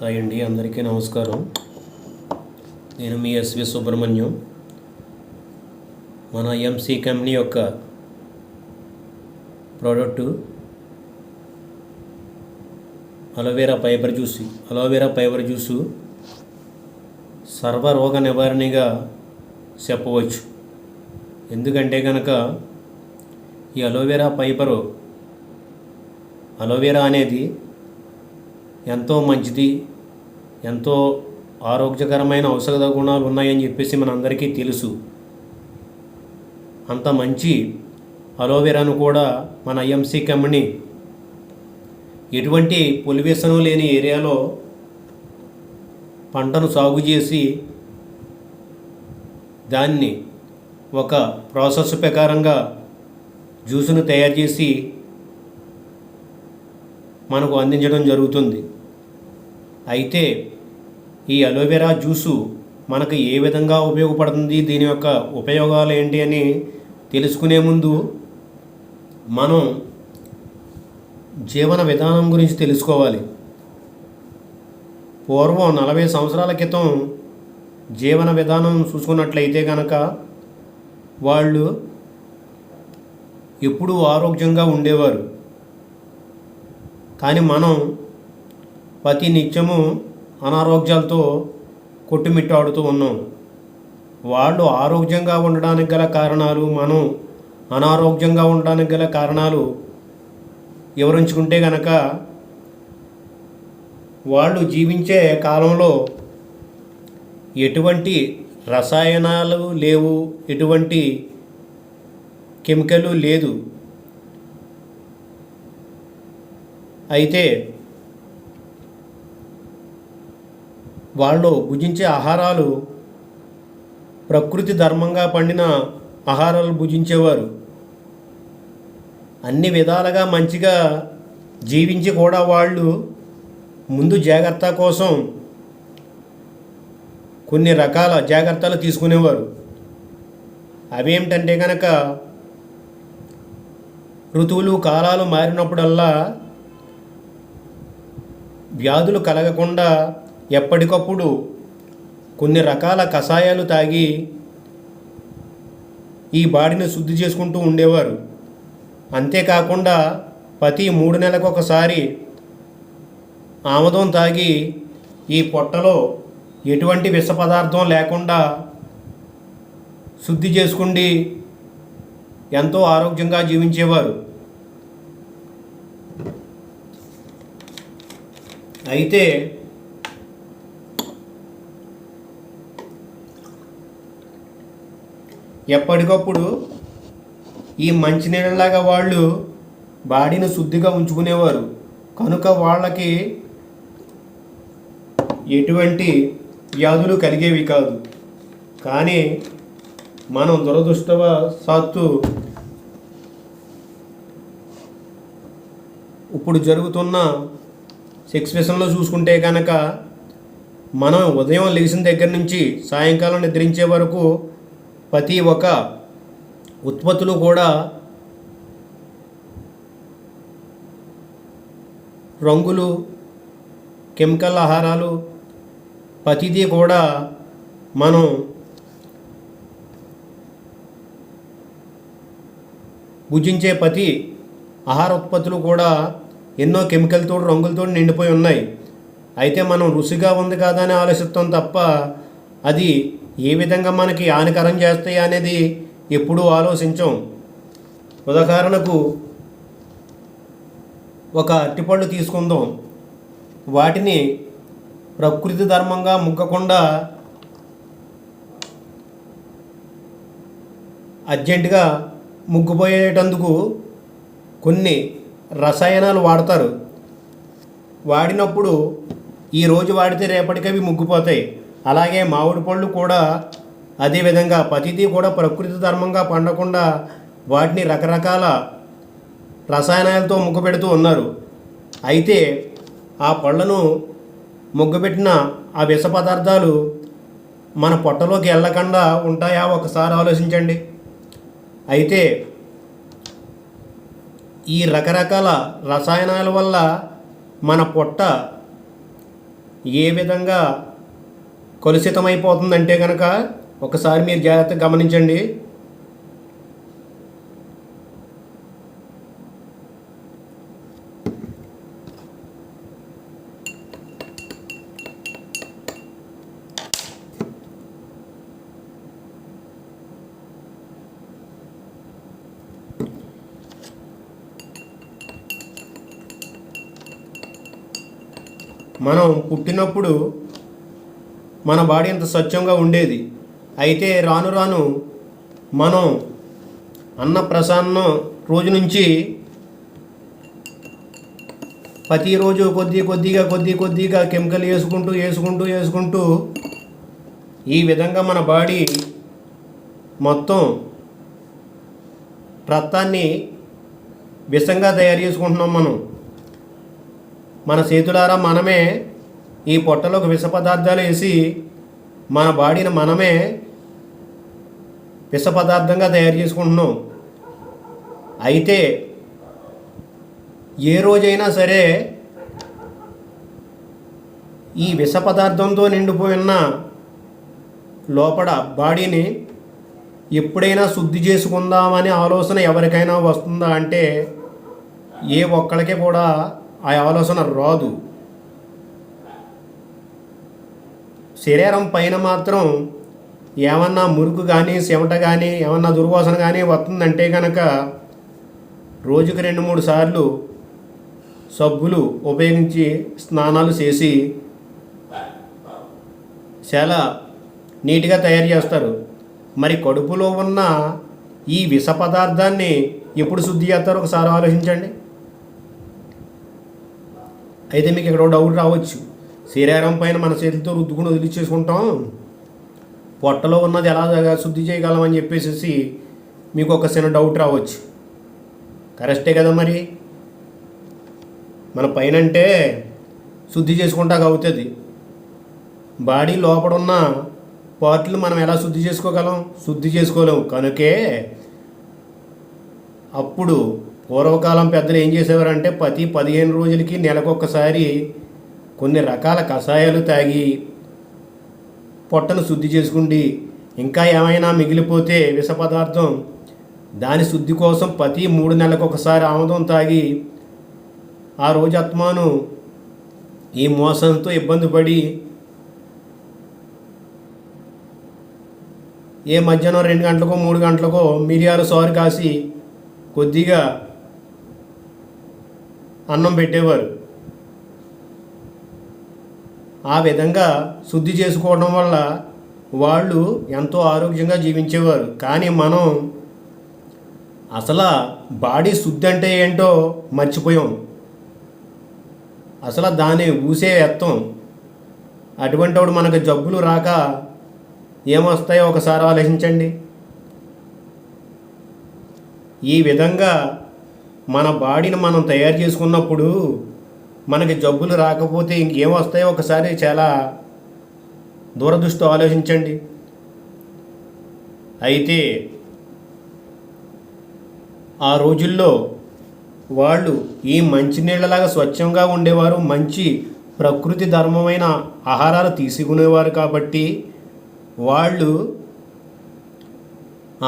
Hi అండి, అందరికీ నమస్కారం. నేను మీ ఎస్వి సుబ్రహ్మణ్యం. మన ఎంసీ కంపెనీ యొక్క ప్రోడక్టు అలోవెరా ఫైబర్ జ్యూసు సర్వరోగ నివారణగా చెప్పవచ్చు. ఎందుకంటే కనుక ఈ అలోవెరా అనేది ఎంతో మంచిది, ఎంతో ఆరోగ్యకరమైన ఔషధ గుణాలు ఉన్నాయని చెప్పేసి మనందరికీ తెలుసు. అంత మంచి అలోవెరాను కూడా మన ఐఎంసీ కంపెనీ ఎటువంటి పొల్యూషన్ లేని ఏరియాలో పంటను సాగు చేసి దాన్ని ఒక ప్రాసెస్ ప్రకారంగా జ్యూసును తయారు చేసి మనకు అందించడం జరుగుతుంది. అయితే ఈ అలోవెరా జ్యూసు మనకు ఏ విధంగా ఉపయోగపడుతుంది, దీని యొక్క ఉపయోగాలు ఏంటి అని తెలుసుకునే ముందు మనం జీవన విధానం గురించి తెలుసుకోవాలి. పూర్వం 40 సంవత్సరాల క్రితం జీవన విధానం చూసుకున్నట్లయితే కనుక వాళ్ళు ఎప్పుడూ ఆరోగ్యంగా ఉండేవారు. కానీ మనం ప్రతి నిత్యము అనారోగ్యాలతో కొట్టుమిట్టాడుతూ ఉన్నాం. వాళ్ళు ఆరోగ్యంగా ఉండడానికి గల కారణాలు, మనం అనారోగ్యంగా ఉండడానికి గల కారణాలు వివరించుకుంటే కనుక వాళ్ళు జీవించే కాలంలో ఎటువంటి రసాయనాలు లేవు, ఎటువంటి కెమికల్ లేదు. అయితే వాళ్ళు భుజించే ఆహారాలు ప్రకృతి ధర్మంగా పండిన ఆహారాలు భుజించేవారు. అన్ని విధాలుగా మంచిగా జీవించి కూడా వాళ్ళు ముందు జాగ్రత్త కోసం కొన్ని రకాల జాగ్రత్తలు తీసుకునేవారు. అవేమిటంటే కనుక ఋతువులు కాలాలు మారినప్పుడల్లా వ్యాధులు కలగకుండా ఎప్పటికప్పుడు కొన్ని రకాల కషాయాలు తాగి ఈ బాడీని శుద్ధి చేసుకుంటూ ఉండేవారు. అంతేకాకుండా ప్రతి 3 నెలలకు ఒకసారి ఆముదం తాగి ఈ పొట్టలో ఎటువంటి విష పదార్థం లేకుండా శుద్ధి చేసుకుండి ఎంతో ఆరోగ్యంగా జీవించేవారు. అయితే ఎప్పటికప్పుడు ఈ మంచినీళ్ళలాగా వాళ్ళు బాడీని శుద్ధిగా ఉంచుకునేవారు. కనుక వాళ్ళకి ఎటువంటి వ్యాధులు కలిగేవి కాదు. కానీ మనం దురదృష్టవశాత్తు ఇప్పుడు జరుగుతున్న సెక్స్ విషయంలో చూసుకుంటే కనుక మనం ఉదయం లేచిన దగ్గర నుంచి సాయంకాలం నిద్రించే వరకు ప్రతి ఒక్క ఉత్పత్తులు కూడా రంగులు, కెమికల్ ఆహారాలు, ప్రతిదీ కూడా మనం భుజించే ప్రతి ఆహార ఉత్పత్తులు కూడా ఎన్నో కెమికల్తో, రంగులతో నిండిపోయి ఉన్నాయి. అయితే మనం రుచిగా ఉంది కదా అని ఆలోచిస్తాం తప్ప అది ఏ విధంగా మనకి హానికరం చేస్తాయి అనేది ఎప్పుడూ ఆలోచించాం. ఉదాహరణకు ఒక అరటిపళ్ళు తీసుకుందాం. వాటిని ప్రకృతి ధర్మంగా ముగ్గకుండా అర్జెంటుగా ముగ్గిపోయేటందుకు కొన్ని రసాయనాలు వాడతారు. వాడినప్పుడు ఈరోజు వాడితే రేపటికి అవి ముగ్గిపోతాయి. అలాగే మామిడి పళ్ళు కూడా అదేవిధంగా ప్రతిదీ కూడా ప్రకృతి ధర్మంగా పండకుండా వాటిని రకరకాల రసాయనాలతో ముగ్గపెడుతూ ఉన్నారు. అయితే ఆ పళ్ళను ముగ్గపెట్టిన ఆ విష పదార్థాలు మన పొట్టలోకి వెళ్ళకుండా ఉంటాయా ఒకసారి ఆలోచించండి. అయితే ఈ రకరకాల రసాయనాల వల్ల మన పొట్ట ఏ విధంగా కలుషితమైపోతుందంటే కనుక ఒకసారి మీరు జాగ్రత్తగా గమనించండి. మనం పుట్టినప్పుడు మన బాడీ అంత స్వచ్ఛంగా ఉండేది. అయితే రాను రాను మనం అన్నప్రసాదం రోజు నుంచి ప్రతిరోజు కొద్దిగా కెమికల్ వేసుకుంటూ ఈ విధంగా మన బాడీ మొత్తం రక్తాన్ని విషంగా తయారు చేసుకుంటున్నాం. మన చేతులారా మనమే ఈ పొట్టలోకి విష పదార్థాలు వేసి మన బాడీని మనమే విష పదార్థంగా తయారు చేసుకుంటున్నాం. అయితే ఏ రోజైనా సరే ఈ విష పదార్థంతో నిండిపోయిన లోపల బాడీని ఎప్పుడైనా శుద్ధి చేసుకుందామనే ఆలోచన ఎవరికైనా వస్తుందా అంటే ఏ ఒక్కడికి కూడా ఆ ఆలోచన రాదు. శరీరం పైన మాత్రం ఏమన్నా మురుకు కానీ చెమట కానీ ఏమన్నా దుర్వాసన కానీ వస్తుందంటే కనుక రోజుకి 2-3 సార్లు సబ్బులు ఉపయోగించి స్నానాలు చేసి చాలా నీట్గా తయారు చేస్తారు. మరి కడుపులో ఉన్న ఈ విష పదార్థాన్ని ఎప్పుడు శుద్ధి చేస్తారో ఒకసారి ఆలోచించండి. అయితే మీకు ఇక్కడ డౌట్ రావచ్చు, శరీరం పైన మన చేతితో రుద్దుకుని వదిలిచేసుకుంటాం, పొట్టలో ఉన్నది ఎలా శుద్ధి చేయగలమని చెప్పేసి మీకు ఒక చిన్న డౌట్ రావచ్చు. కరెక్టే కదా, మరి మన పైన అంటే శుద్ధి చేసుకుంటాక అవుతుంది. బాడీ లోపల ఉన్న పార్ట్లు మనం ఎలా శుద్ధి చేసుకోగలం? శుద్ధి చేసుకోలేము. కనుకే అప్పుడు పూర్వకాలం పెద్దలు ఏం చేసేవారంటే ప్రతి 15 రోజులకి నెలకొకసారి కొన్ని రకాల కషాయాలు తాగి పొట్టను శుద్ధి చేసుకుండి, ఇంకా ఏమైనా మిగిలిపోతే విష పదార్థం దాని శుద్ధి కోసం ప్రతి 3 నెలలకు ఒకసారి ఆముదం తాగి ఆ రోజు ఆత్మను ఈ మోసంతో ఇబ్బంది పడి ఏ మధ్యాహ్నం 2 గంటలకో 3 గంటలకో మిరియాలు సారు కాసి కొద్దిగా అన్నం పెట్టేవారు. ఆ విధంగా శుద్ధి చేసుకోవడం వల్ల వాళ్ళు ఎంతో ఆరోగ్యంగా జీవించేవారు. కానీ మనం అసలు బాడీ శుద్ధి అంటే ఏంటో మర్చిపోయాం. అసలు దాన్ని ఊసే ఎత్తాం. అటువంటి వాడు మనకు జబ్బులు రాక ఏమొస్తాయో ఒకసారి ఆలోచించండి. ఈ విధంగా మన బాడీని మనం తయారు చేసుకున్నప్పుడు మనకి జబ్బులు రాకపోతే ఇంకేమొస్తాయో ఒకసారి చాలా దూరదృష్టితో ఆలోచించండి. అయితే ఆ రోజుల్లో వాళ్ళు ఈ మంచినీళ్ళలాగా స్వచ్ఛంగా ఉండేవారు, మంచి ప్రకృతి ధర్మమైన ఆహారాలు తీసుకునేవారు. కాబట్టి వాళ్ళు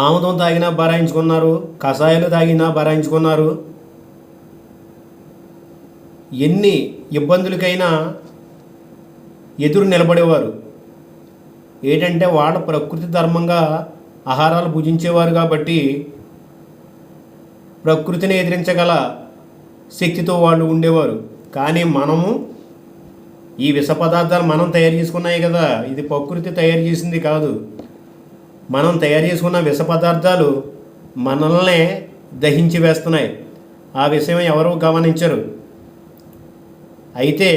ఆముదం తాగినా భరాయించుకున్నారు, కషాయాలు తాగినా భరాయించుకున్నారు. ఎన్ని ఇబ్బందులకైనా ఎదురు నిలబడేవారు. ఏంటంటే వాళ్ళ ప్రకృతి ధర్మంగా ఆహారాలు భుజించేవారు కాబట్టి ప్రకృతిని ఎదిరించగల శక్తితో వాళ్ళు ఉండేవారు. కానీ మనము ఈ విష పదార్థాలు మనం తయారు చేసుకున్నాయి కదా, ఇది ప్రకృతి తయారు చేసింది కాదు. మనం తయారు చేసుకున్న విష పదార్థాలు మనల్నే దహించి వేస్తున్నాయి. ఆ విషయం ఎవరూ గమనించరు. అయితే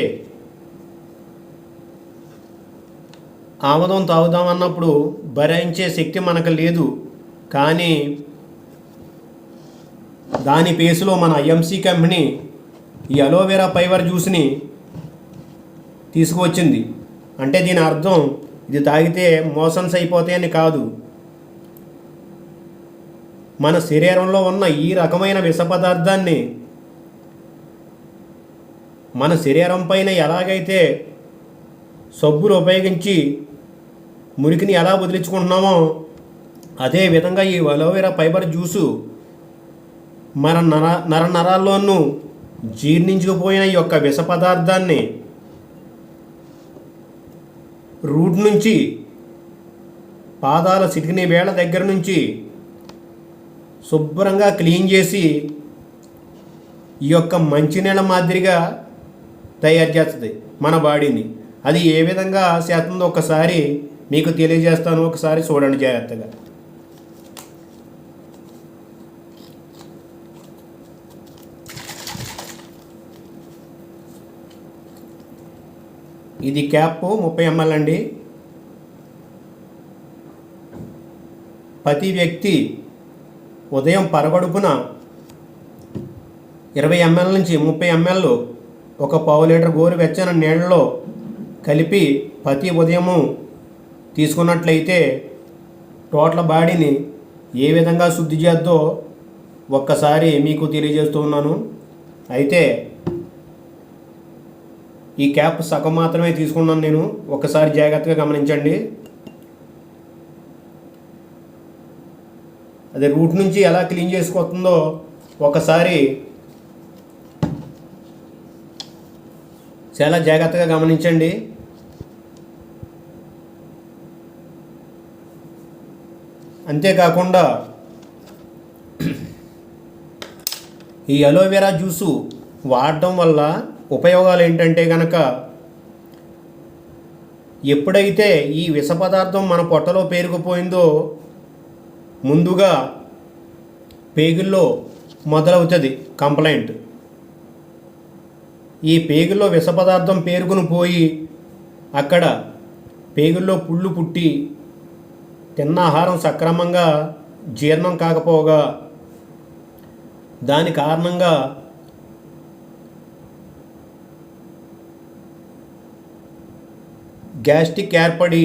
ఆముదం తాగుదామన్నప్పుడు భరించే శక్తి మనకు లేదు. కానీ దాని పేసులో మన ఐఎంసీ కంపెనీ ఈ అలోవెరా ఫైబర్ జ్యూస్ని తీసుకువచ్చింది. అంటే దీని అర్థం ఇది తాగితే మోషన్స్ అయిపోతాయని కాదు. మన శరీరంలో ఉన్న ఈ రకమైన విష పదార్థాన్ని మన శరీరం పైన ఎలాగైతే సబ్బులు ఉపయోగించి మురికిని ఎలా వదిలించుకుంటున్నామో అదే విధంగా ఈ అలోవెరా ఫైబర్ జ్యూసు మన నరాల్లోనూ జీర్ణించుకుపోయిన ఈ యొక్క విష పదార్థాన్ని రూట్ నుంచి పాదాల సిటికిన వేళ దగ్గర నుంచి శుభ్రంగా క్లీన్ చేసి ఈ యొక్క మంచినీళ్ళ మాదిరిగా తయారు చేస్తుంది మన బాడీని. అది ఏ విధంగా చేస్తుందో ఒకసారి మీకు తెలియజేస్తాను, ఒకసారి చూడండి జాగ్రత్తగా. ఇది క్యాప్ 30 ml అండి. ప్రతి వ్యక్తి ఉదయం పరగడుపున 20 ml నుంచి 30 ml ఒక పావు లీటర్ గోరువెచ్చని నీళ్ళలో కలిపి ప్రతి ఉదయము తీసుకున్నట్లయితే టోటల్ బాడీని ఏ విధంగా శుద్ధి చేద్దో ఒక్కసారి మీకు తెలియజేస్తూ ఉన్నాను. అయితే ఈ క్యాప్ సగం మాత్రమే తీసుకున్నాను నేను, ఒకసారి జాగ్రత్తగా గమనించండి. అది రూట్ నుంచి ఎలా క్లీన్ చేసుకొస్తుందో ఒకసారి చాలా జాగ్రత్తగా గమనించండి. అంతేకాకుండా ఈ అలోవెరా జ్యూసు వాడటం వల్ల ఉపయోగాలు ఏంటంటే కనుక, ఎప్పుడైతే ఈ విష పదార్థం మన పొట్టలో పేరుకుపోయిందో ముందుగా పేగుల్లో మొదలవుతుంది కంప్లైంట్. ఈ పేగుల్లో విష పదార్థం పేరుకుని పోయి అక్కడ పేగుల్లో పుళ్ళు పుట్టి తిన్న ఆహారం సక్రమంగా జీర్ణం కాకపోగా దాని కారణంగా గ్యాస్ట్రిక్ ఏర్పడి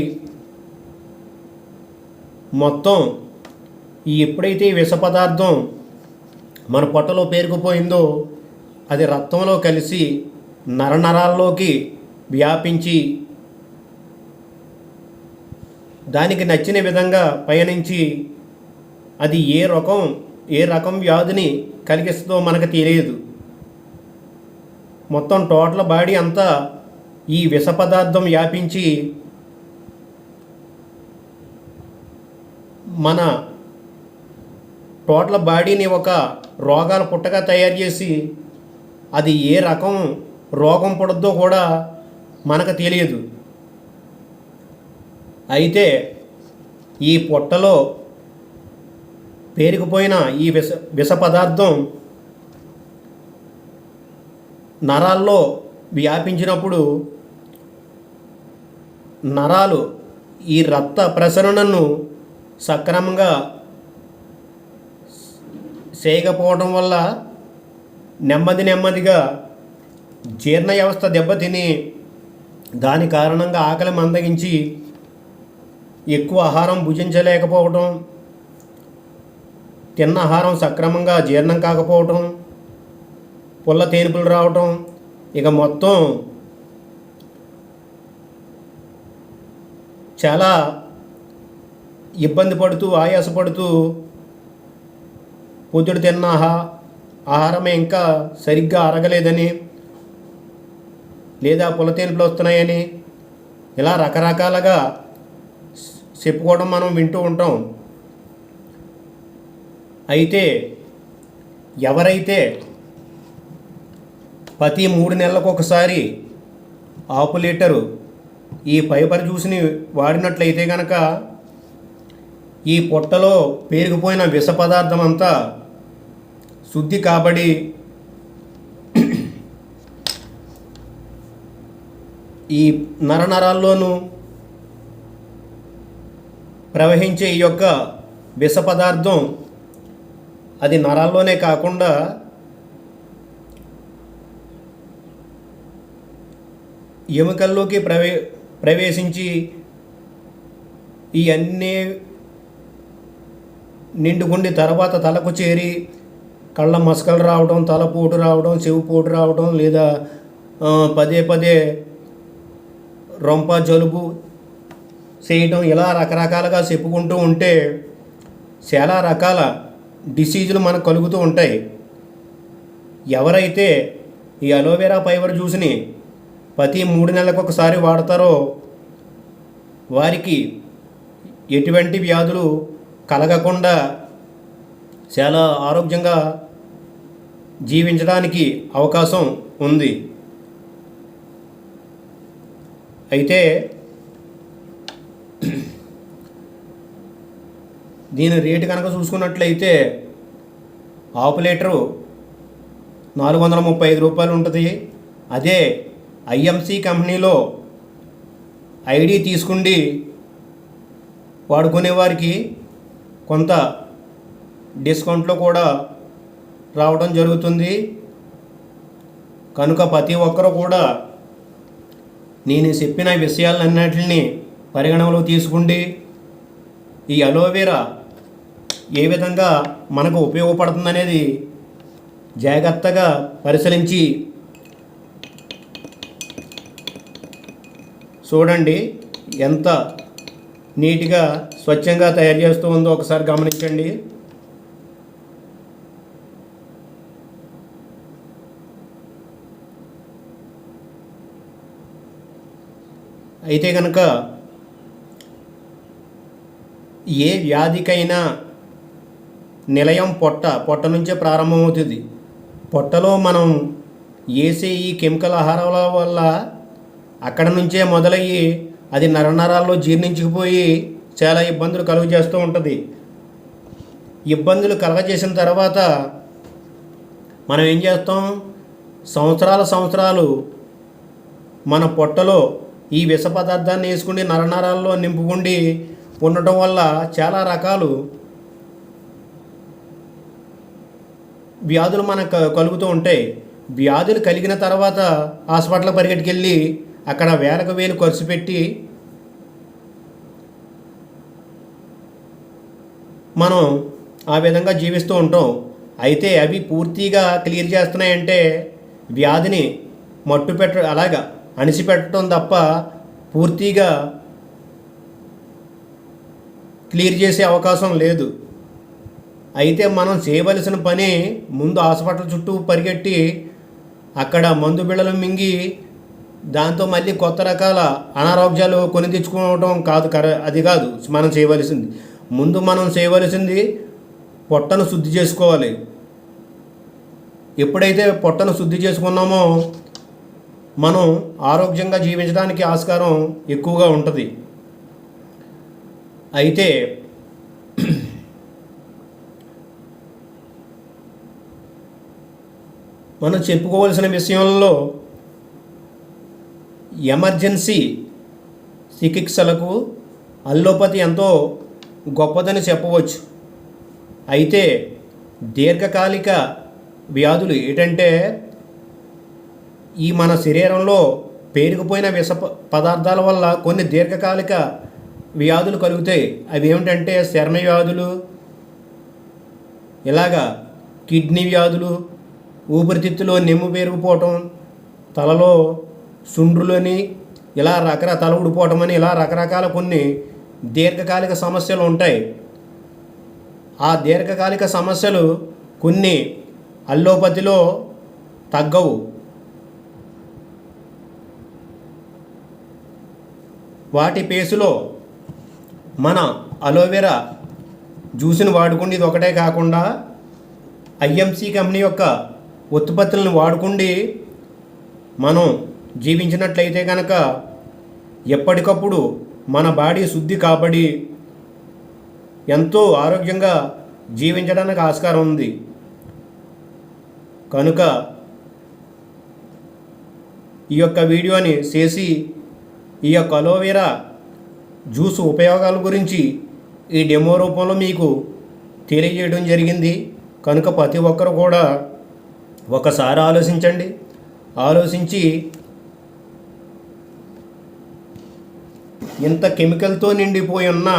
మొత్తం ఎప్పుడైతే ఈ విష పదార్థం మన పొట్టలో పేరుకుపోయిందో అది రక్తంలో కలిసి నరనరాల్లోకి వ్యాపించి దానికి నచ్చిన విధంగా పయనించి అది ఏ రకం వ్యాధిని కలిగిస్తుందో మనకు తెలియదు. మొత్తం టోటల్ బాడీ అంతా ఈ విష పదార్థం వ్యాపించి మన టోటల్ బాడీని ఒక రోగాల పుట్టగా తయారు చేసి అది ఏ రకం రోగం పుడద్దో కూడా మనకు తెలియదు. అయితే ఈ పొట్టలో పేరుకుపోయిన ఈ విష పదార్థం నరాల్లో వ్యాపించినప్పుడు నరాలు ఈ రక్త ప్రసరణను సక్రమంగా చేయకపోవడం వల్ల నెమ్మదిగా జీర్ణ వ్యవస్థ దెబ్బతిని దాని కారణంగా ఆకలి మందగించి ఎక్కువ ఆహారం భుజించలేకపోవడం, తిన్న ఆహారం సక్రమంగా జీర్ణం కాకపోవటం, పుల్ల తేనుపులు రావటం, ఇక మొత్తం చాలా ఇబ్బంది పడుతూ ఆయాసపడుతూ పొద్దుడు తిన్న ఆహారమే ఇంకా సరిగ్గా అరగలేదని లేదా పులతేనుపులు వస్తున్నాయని ఇలా రకరకాలుగా చెప్పుకోవడం మనం వింటూ ఉంటాం. అయితే ఎవరైతే ప్రతి 3 నెలలకు ఒకసారి ½ లీటరు ఈ ఫైబర్ జ్యూస్ని వాడినట్లయితే కనుక ఈ పొట్టలో పేరుకుపోయిన విష పదార్థం అంతా శుద్ధి కాబడి ఈ నరనరాల్లోనూ ప్రవహించే ఈ యొక్క విష పదార్థం అది నరాల్లోనే కాకుండా ఎముకల్లోకి ప్రవేశించి ఈ అన్నీ నిండుకుండి తర్వాత తలకు చేరి కళ్ళ మసకలు రావడం, తలపోటు రావడం, చెవిపోటు రావడం, లేదా పదే రొంప జలుబు చేయటం ఇలా రకరకాలుగా చెప్పుకుంటూ ఉంటే చాలా రకాల డిసీజులు మనకు కలుగుతూ ఉంటాయి. ఎవరైతే ఈ అలోవెరా ఫైబర్ జ్యూస్ని ప్రతి 3 నెలలకు ఒకసారి వాడతారో వారికి ఎటువంటి వ్యాధులు కలగకుండా చాలా ఆరోగ్యంగా జీవించడానికి అవకాశం ఉంది. అయితే దీని రేటు కనుక చూసుకున్నట్లయితే హాఫ్ లీటరు 435 రూపాయలు ఉంటుంది. అదే ఐఎంసి కంపెనీలో ఐడి తీసుకుండి వాడుకునే వారికి కొంత డిస్కౌంట్లో కూడా రావడం జరుగుతుంది. కనుక ప్రతి ఒక్కరూ కూడా నేను చెప్పిన విషయాలన్నింటినీ పరిగణనలో తీసుకుండి ఈ అలోవెరా ఏ విధంగా మనకు ఉపయోగపడుతుందనేది జాగ్రత్తగా పరిశీలించి చూడండి. ఎంత నీట్గా స్వచ్ఛంగా తయారు చేస్తూ ఉందో ఒకసారి గమనించండి. అయితే కనుక ఏ వ్యాధికైనా నిలయం పొట్ట నుంచే ప్రారంభమవుతుంది. పొట్టలో మనం వేసే ఈ కెమికల్ ఆహారాల వల్ల అక్కడ నుంచే మొదలయ్యి అది నరనరాల్లో జీర్ణించుకుపోయి చాలా ఇబ్బందులు కలుగజేస్తూ ఉంటుంది. ఇబ్బందులు కలగజేసిన తర్వాత మనం ఏం చేస్తాం, సంవత్సరాలు మన పొట్టలో ఈ విష పదార్థాన్ని వేసుకుని నరనరాల్లో నింపుకుండి ఉండటం వల్ల చాలా రకాలు వ్యాధులు మనకు కలుగుతూ ఉంటాయి. వ్యాధులు కలిగిన తర్వాత హాస్పిటల్ పరిగెట్టుకెళ్ళి అక్కడ వేలకు వేలు ఖర్చు పెట్టి మనం ఆ విధంగా జీవిస్తూ ఉంటాం. అయితే అవి పూర్తిగా క్లియర్ చేస్తున్నాయంటే వ్యాధిని అలాగా అణిసిపెట్టడం తప్ప పూర్తిగా క్లియర్ చేసే అవకాశం లేదు. అయితే మనం చేయవలసిన పని ముందు హాస్పిటల్ చుట్టూ పరిగెట్టి అక్కడ మందు బిళ్ళలు మింగి దాంతో మళ్ళీ కొత్త రకాల అనారోగ్యాలు కొని తెచ్చుకోవడం కాదు. అది కాదు మనం చేయవలసింది. ముందు మనం చేయవలసింది పొట్టను శుద్ధి చేసుకోవాలి. ఎప్పుడైతే పొట్టను శుద్ధి చేసుకున్నామో మనం ఆరోగ్యంగా జీవించడానికి ఆస్కారం ఎక్కువగా ఉంటుంది. అయితే మనం చెప్పుకోవాల్సిన విషయంలో ఎమర్జెన్సీ చికిత్సలకు అల్లోపతి ఎంతో గొప్పదని చెప్పవచ్చు. అయితే దీర్ఘకాలిక వ్యాధులు ఏంటంటే ఈ మన శరీరంలో పేరుకుపోయిన విష పదార్థాల వల్ల కొన్ని దీర్ఘకాలిక వ్యాధులు కలుగుతాయి. అవి ఏమిటంటే చర్మ వ్యాధులు, ఇలాగా కిడ్నీ వ్యాధులు, ఊపిరితిత్తులో నెమ్ము పెరిగిపోవటం, తలలో సుండ్రులని ఇలా తల ఊడిపోవటం అని ఇలా రకరకాల కొన్ని దీర్ఘకాలిక సమస్యలు ఉంటాయి. ఆ దీర్ఘకాలిక సమస్యలు కొన్ని అల్లోపతిలో తగ్గవు. వాటి పేసులో మన అలోవెరా జ్యూస్ని వాడుకుండి ఇది ఒకటే కాకుండా ఐఎంసి కంపెనీ యొక్క ఉత్పత్తులను వాడుకుండి మనం జీవించినట్లయితే కనుక ఎప్పటికప్పుడు మన బాడీ శుద్ధి కాబడి ఎంతో ఆరోగ్యంగా జీవించడానికి ఆస్కారం ఉంది. కనుక ఈ యొక్క వీడియోని చేసి ఈ యొక్క అలోవెరా జ్యూస్ ఉపయోగాల గురించి ఈ డెమో రూపంలో మీకు తెలియజేయడం జరిగింది. కనుక ప్రతి ఒక్కరు కూడా ఒకసారి ఆలోచించండి. ఆలోచించి ఇంత కెమికల్తో నిండిపోయి ఉన్న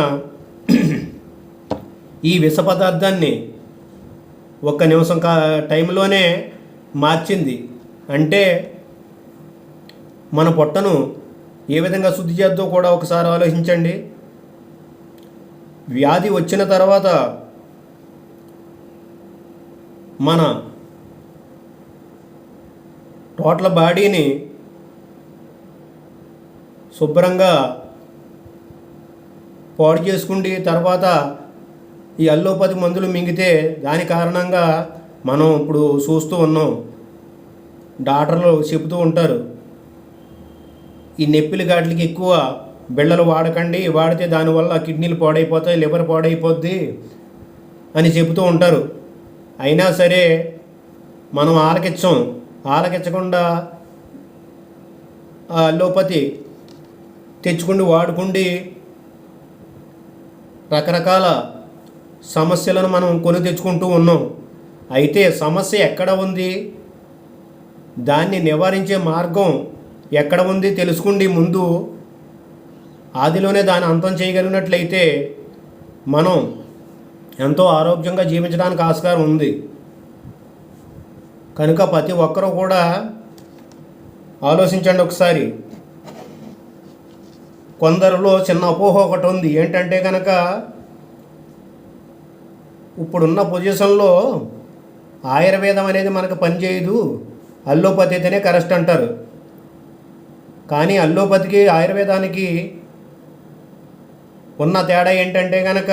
ఈ విష పదార్థాన్ని ఒక్క నిమిషం టైంలోనే మార్చింది. అంటే మన పొట్టను ఏ విధంగా శుద్ధి చేద్దో కూడా ఒకసారి ఆలోచించండి. వ్యాధి వచ్చిన తర్వాత మన టోటల్ బాడీని శుభ్రంగా పాడు చేసుకుండి తర్వాత ఈ అల్లోపతి మందులు మింగితే దాని కారణంగా మనం ఇప్పుడు చూస్తూ ఉన్నాం. డాక్టర్లు చెబుతూ ఉంటారు, ఈ నొప్పిల గాట్లకి ఎక్కువ బిళ్ళలు వాడకండి, వాడితే దానివల్ల కిడ్నీలు పాడైపోతాయి, లివర్ పాడైపోద్ది అని చెబుతూ ఉంటారు. అయినా సరే మనం ఆలకించకుండా ఆ అల్లోపతి తెచ్చుకుండి వాడుకుండి రకరకాల సమస్యలను మనం కొని తెచ్చుకుంటూ ఉన్నాం. అయితే సమస్య ఎక్కడ ఉంది, దాన్ని నివారించే మార్గం ఎక్కడ ఉంది తెలుసుకుండి. ముందు ఆదిలోనే దాన్ని అంతం చేయగలిగినట్లయితే మనం ఎంతో ఆరోగ్యంగా జీవించడానికి ఆస్కారం ఉంది. కనుక ప్రతి ఒక్కరూ కూడా ఆలోచించండి ఒకసారి. కొందరిలో చిన్న అపోహ ఒకటి ఉంది, ఏంటంటే కనుక ఇప్పుడున్న పొజిషన్లో ఆయుర్వేదం అనేది మనకు పనిచేయదు, అల్లోపతి అయితేనే కరెక్ట్ అంటారు. కానీ అల్లోపతికి ఆయుర్వేదానికి ఉన్న తేడా ఏంటంటే కనుక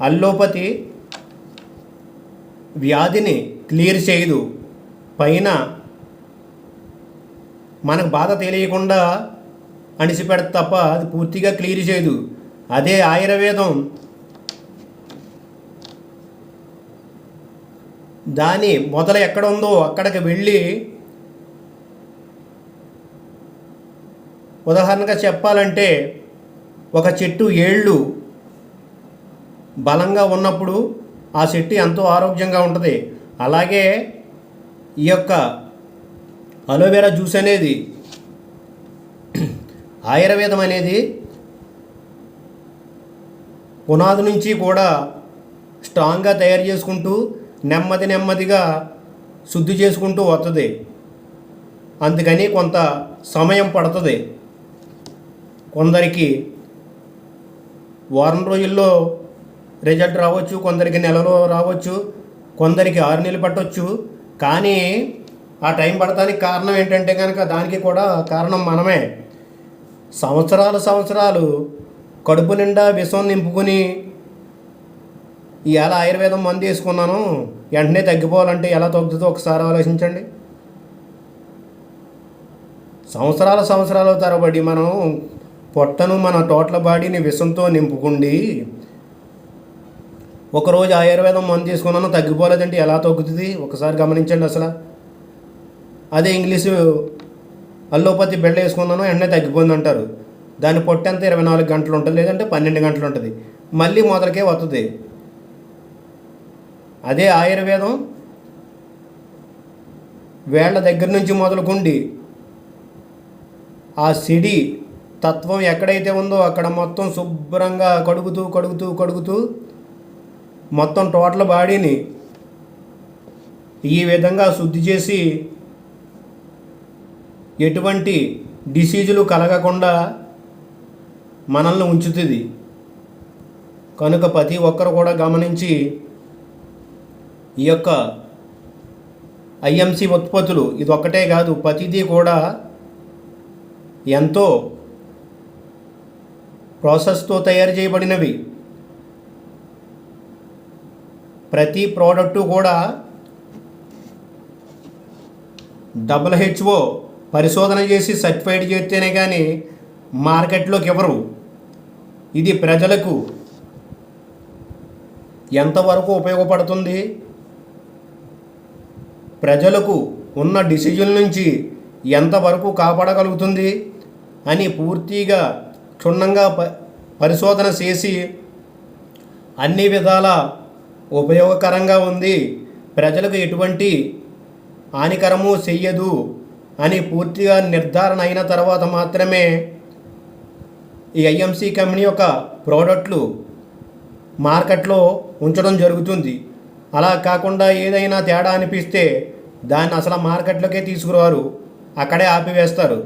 అల్లోపతి వ్యాధిని క్లియర్ చేయదు, పైన మనకు బాధ తెలియకుండా అణిసిపెడత తప్ప అది పూర్తిగా క్లియర్ చేయదు. అదే ఆయుర్వేదం దాని మొదలు ఎక్కడ ఉందో అక్కడికి వెళ్ళి, ఉదాహరణగా చెప్పాలంటే ఒక చెట్టు ఏళ్ళు బలంగా ఉన్నప్పుడు ఆ చెట్టు ఎంతో ఆరోగ్యంగా ఉంటుంది. అలాగే ఈ యొక్క అలోవెరా జ్యూస్ అనేది, ఆయుర్వేదం అనేది పునాది నుంచి కూడా స్ట్రాంగ్గా తయారు చేసుకుంటూ నెమ్మదిగా శుద్ధి చేసుకుంటూ వస్తుంది. అందుకని కొంత సమయం పడుతుంది. కొందరికి వారం రోజుల్లో రిజల్ట్ రావచ్చు, కొందరికి నెలలో రావచ్చు, కొందరికి 6 నెలలు పట్టవచ్చు. కానీ ఆ టైం పడటానికి కారణం ఏంటంటే కనుక దానికి కూడా కారణం మనమే. సంవత్సరాలు కడుపు నిండా విషం నింపుకొని ఇలా ఆయుర్వేదం మందు వేసుకున్నాను వెంటనే తగ్గిపోవాలంటే ఎలా తగ్గుతుందో ఒకసారి ఆలోచించండి. సంవత్సరాల తరబడి మనం పొట్టను మన టోటల్ బాడీని విషంతో నింపుకుండి ఒకరోజు ఆయుర్వేదం మందు తీసుకున్నాను తగ్గిపోలేదంటే ఎలా తగ్గుతుంది ఒకసారి గమనించండి. అసలు అదే ఇంగ్లీషు అల్లోపతి బెళ్ళ వేసుకున్నాను వెంటనే తగ్గిపోయింది అంటారు. దాని పొట్ట అంతా 24 గంటలు ఉంటుంది, లేదంటే 12 గంటలు ఉంటుంది, మళ్ళీ మొదలకే వస్తుంది. అదే ఆయుర్వేదం వేళ్ల దగ్గర నుంచి మొదలుకుండి ఆ సిడి తత్వం ఎక్కడైతే ఉందో అక్కడ మొత్తం శుభ్రంగా కడుగుతూ మొత్తం టోటల్ బాడీని ఈ విధంగా శుద్ధి చేసి ఎటువంటి డిసీజులు కలగకుండా మనల్ని ఉంచుతుంది. కనుక ప్రతి ఒక్కరు కూడా గమనించి ఈ యొక్క ఐఎంసి ఉత్పత్తులు ఇది ఒక్కటే కాదు, ప్రతిదీ కూడా ఎంతో ప్రాసెస్తో తయారు చేయబడినవి. ప్రతి ప్రోడక్టు కూడా WHO పరిశోధన చేసి సర్టిఫైడ్ చేస్తేనే కానీ మార్కెట్లోకి ఇవ్వరు. ఇది ప్రజలకు ఎంతవరకు ఉపయోగపడుతుంది, ప్రజలకు ఉన్న డిసీజుల నుంచి ఎంతవరకు కాపాడగలుగుతుంది అని పూర్తిగా క్షుణ్ణంగా పరిశోధన చేసి అన్ని విధాల ఉపయోగకరంగా ఉంది, ప్రజలకు ఎటువంటి హానికరము చెయ్యదు అని పూర్తిగా నిర్ధారణ అయిన తర్వాత మాత్రమే ఈ ఐఎంసి కంపెనీ యొక్క ప్రోడక్ట్లు మార్కెట్లో ఉంచడం జరుగుతుంది. అలా కాకుండా ఏదైనా తేడా అనిపిస్తే దాన్ని అసలు మార్కెట్లోకే తీసుకురారు, అక్కడే ఆపివేస్తారు.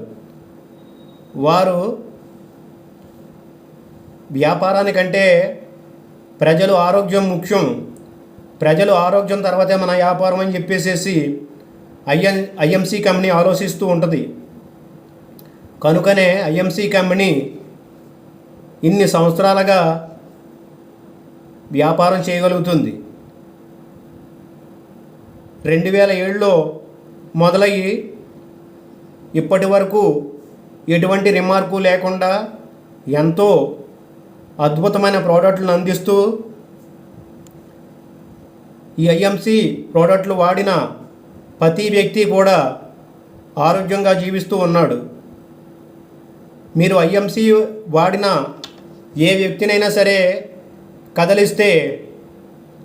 వారు వ్యాపారానికంటే ప్రజలు ఆరోగ్యం ముఖ్యం, ప్రజలు ఆరోగ్యం తర్వాతే మన వ్యాపారం అని చెప్పేసేసి ఐఎంసీ కంపెనీ ఆలోచిస్తూ ఉంటుంది. కనుకనే ఐఎంసీ కంపెనీ ఇన్ని సంవత్సరాలుగా వ్యాపారం చేయగలుగుతుంది. 2007లో మొదలయ్యి ఇప్పటి వరకు ఎటువంటి రిమార్కు లేకుండా ఎంతో అద్భుతమైన ప్రోడక్ట్లను అందిస్తూ ఈ ఐఎంసీ ప్రోడక్ట్లు వాడిన ప్రతి వ్యక్తి కూడా ఆరోగ్యంగా జీవిస్తూ ఉన్నాడు. మీరు ఐఎంసీ వాడిన ఏ వ్యక్తినైనా సరే కదలిస్తే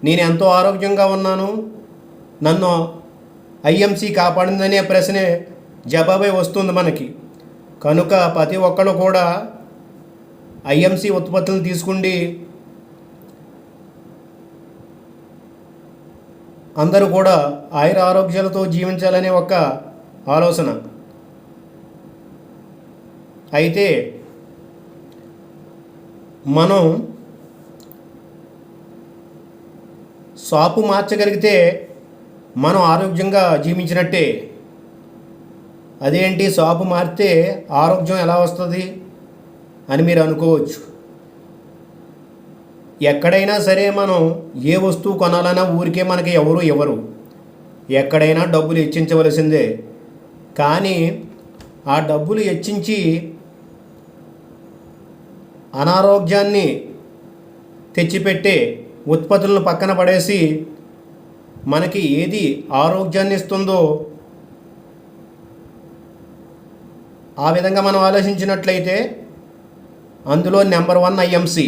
నేను ఎంతో ఆరోగ్యంగా ఉన్నాను, నన్ను ఐఎంసీ కాపాడిందనే ప్రశ్నే జవాబే వస్తుంది మనకి. కనుక ప్రతి ఒక్కరు కూడా ఐఎంసీ ఉత్పత్తులను తీసుకుండి అందరూ కూడా ఆయుర ఆరోగ్యాలతో జీవించాలనే ఒక ఆలోచన. అయితే మనం షాపు మార్చగలిగితే మనం ఆరోగ్యంగా జీవించినట్టే. అదేంటి షాపు మారితే ఆరోగ్యం ఎలా వస్తుంది అని మీరు అనుకోవచ్చు. ఎక్కడైనా సరే మనం ఏ వస్తువు కొనాలన్నా ఊరికే మనకి ఎవరు ఇవ్వరు, ఎక్కడైనా డబ్బులు హెచ్చించవలసిందే. కానీ ఆ డబ్బులు హెచ్చించి అనారోగ్యాన్ని తెచ్చిపెట్టే ఉత్పత్తులను పక్కన పడేసి మనకి ఏది ఆరోగ్యాన్ని ఇస్తుందో ఆ విధంగా మనం ఆలోచించినట్లయితే అందులో నెంబర్ 1 ఐఎంసీ.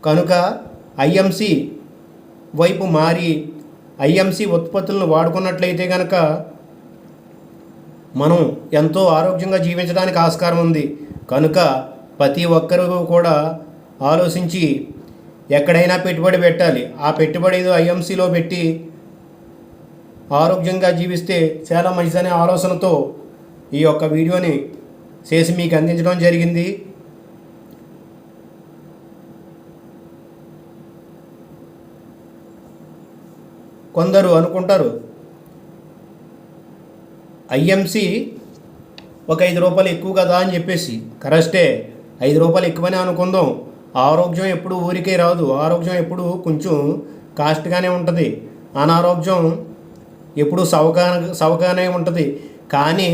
కనుక ఐఎంసీ వైపు మారి ఐఎంసీ ఉత్పత్తులను వాడుకున్నట్లయితే కనుక మనం ఎంతో ఆరోగ్యంగా జీవించడానికి ఆస్కారం ఉంది. కనుక ప్రతి ఒక్కరూ కూడా ఆలోచించి ఎక్కడైనా పెట్టుబడి పెట్టాలి. ఆ పెట్టుబడి ఏదో ఐఎంసీలో పెట్టి ఆరోగ్యంగా జీవిస్తే చాలా మంచిదనే ఆలోచనతో ఈ యొక్క వీడియోని చేసి మీకు అందించడం జరిగింది. కొందరు అనుకుంటారు ఐఎంసీ ఒక 5 రూపాయలు ఎక్కువ కదా అని చెప్పేసి. కరెక్టే, 5 రూపాయలు ఎక్కువనే అనుకుందాం. ఆరోగ్యం ఎప్పుడు ఊరికే రాదు, ఆరోగ్యం ఎప్పుడు కొంచెం కాస్ట్గానే ఉంటుంది, అనారోగ్యం ఎప్పుడు సవకానే ఉంటుంది. కానీ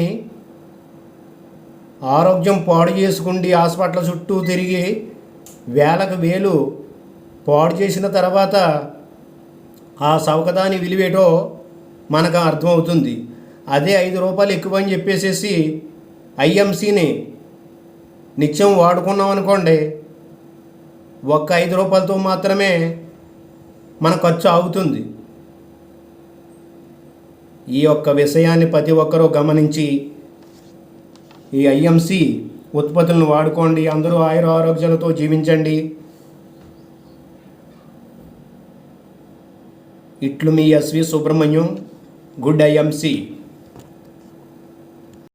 ఆరోగ్యం పాడు చేసుకుండి హాస్పిటల్ చుట్టూ తిరిగి వేలకు వేలు పాడు చేసిన తర్వాత ఆ సవకదాని విలువేటో మనకు అర్థమవుతుంది. అదే 5 రూపాయలు ఎక్కువ అని చెప్పేసేసి ఐఎంసీని నిత్యం వాడుకున్నాం అనుకోండి, ఒక్క 5 రూపాయలతో మాత్రమే మన ఖర్చు ఆగుతుంది. ఈ యొక్క విషయాన్ని ప్రతి ఒక్కరూ గమనించి ఈ ఐఎంసీ ఉత్పత్తులను వాడుకోండి. అందరూ ఆయుర ఆరోగ్యాలతో జీవించండి. ఇట్లు మీ ఎస్వి సుబ్రహ్మణ్యం. Good IMC.